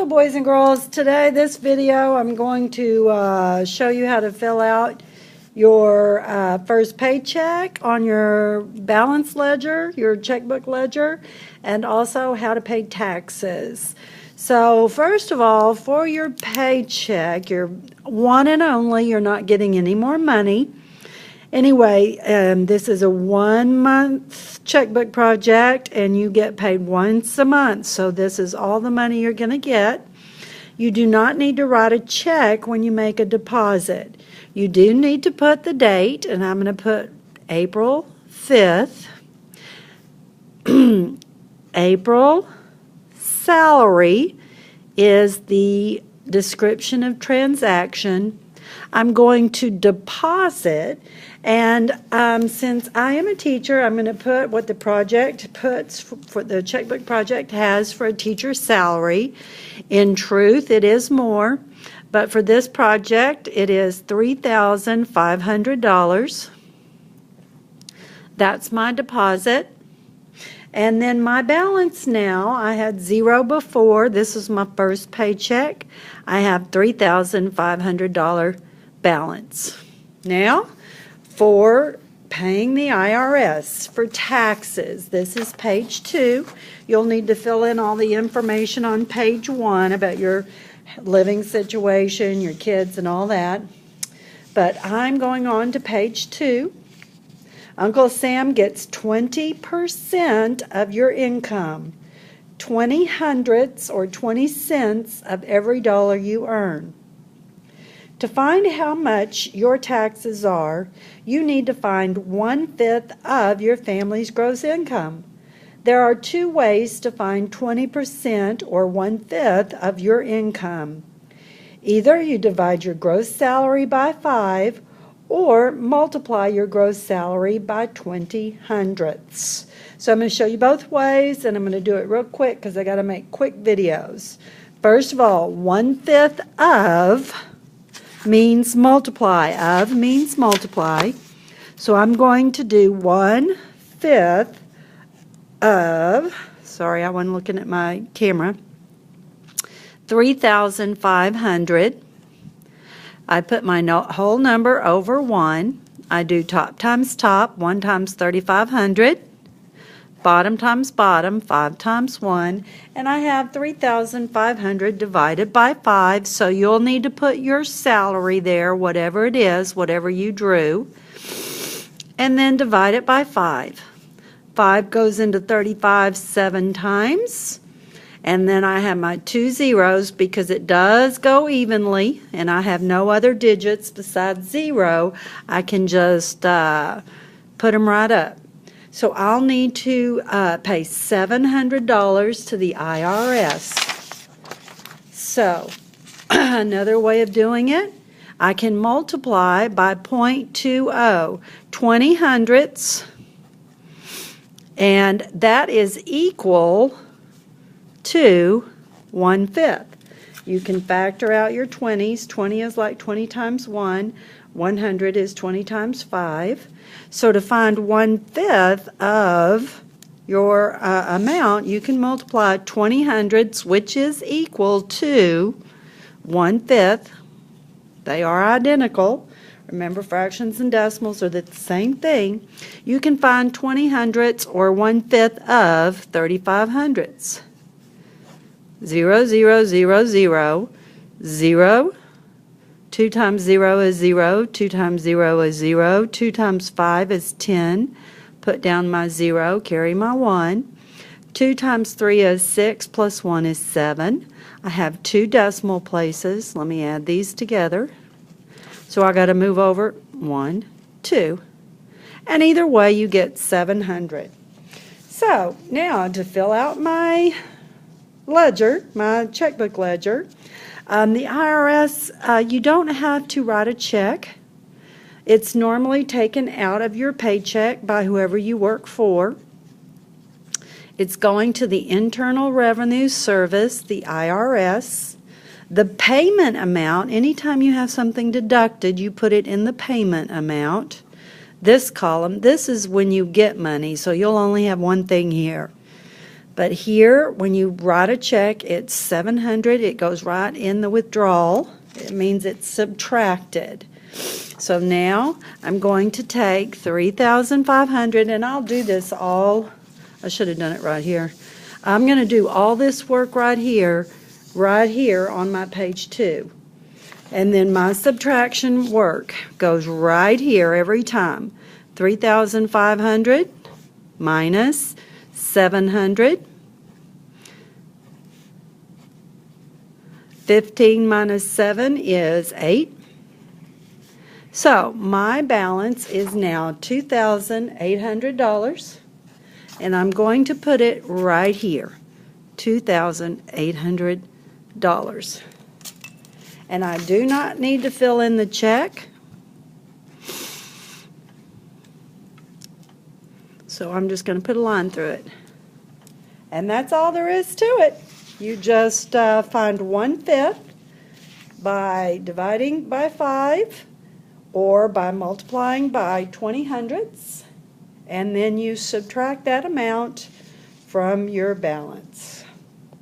Hello boys and girls. Today this video I'm going to show you how to fill out your first paycheck on your balance ledger, your checkbook ledger, and also how to pay taxes. So first of all, for your paycheck, your one and only, you're not getting any more money. Anyway, this is a 1 month checkbook project and you get paid once a month. So this is all the money you're going to get. You do not need to write a check when you make a deposit. You do need to put the date, and I'm going to put April 5th. April salary is the description of transaction. I'm going to deposit, and since I am a teacher, I'm going to put what the project puts for the checkbook project has for a teacher's salary. In truth, it is more, but for this project, it is $3,500. That's my deposit. And then my balance now, I had zero before. This is my first paycheck. I have $3,500 balance. Now, for paying the IRS for taxes, this is page 2. You'll need to fill in all the information on page 1 about your living situation, your kids, and all that. But I'm going on to page 2. Uncle Sam gets 20% of your income, 20 hundredths or 20 cents of every dollar you earn. To find how much your taxes are, you need to find 1/5 of your family's gross income. There are 2 ways to find 20% or 1/5 of your income. Either you divide your gross salary by 5 or multiply your gross salary by 20 hundredths. So I'm going to show you both ways, and I'm going to do it real quick because I got to make quick videos. First of all, 1/5 of means multiply. Of means multiply. So I'm going to do 1/5 of, sorry, I wasn't looking at my camera, 3,500. I put my whole number over 1. I do top times top, 1 times 3,500. Bottom times bottom, 5 times 1. And I have 3,500 divided by 5. So you'll need to put your salary there, whatever it is, whatever you drew. And then divide it by 5. 5 goes into 35 7 times. And then I have my 2 zeros because it does go evenly, and I have no other digits besides 0. I can just put them right up. So I'll need to pay $700 to the IRS. So another way of doing it, I can multiply by 0.20, 20 hundredths, and that is equal to 1/5. You can factor out your 20s. 20 is like 20 times 1. 100 is 20 times 5. So to find 1/5 of your amount, you can multiply 20 hundredths, which is equal to 1/5. They are identical. Remember, fractions and decimals are the same thing. You can find 20 hundredths or 1/5 of 35 hundredths. 0, 0, 0, 0, 0. 2 times 0 is 0. 2 times 0 is 0. 2 times 5 is 10. Put down my 0, carry my 1. 2 times 3 is 6, plus 1 is 7. I have 2 decimal places. Let me add these together. So I got to move over 1, 2. And either way, you get 700. So now to fill out my ledger, my checkbook ledger, the IRS, you don't have to write a check. It's normally taken out of your paycheck by whoever you work for. It's going to the Internal Revenue Service, the IRS. The payment amount, anytime you have something deducted, you put it in the payment amount. This column, this is when you get money, so you'll only have one thing here. But here, when you write a check, it's 700. It goes right in the withdrawal. It means it's subtracted. So now I'm going to take 3,500, and I'll do this all. I should have done it right here. I'm going to do all this work right here on my page 2. And then my subtraction work goes right here every time. 3,500 minus 700. 15 minus 7 is 8. So my balance is now $2,800, and I'm going to put it right here, $2,800. And I do not need to fill in the check. So I'm just going to put a line through it. And that's all there is to it. You just find 1/5 by dividing by 5 or by multiplying by 20 hundredths, and then you subtract that amount from your balance.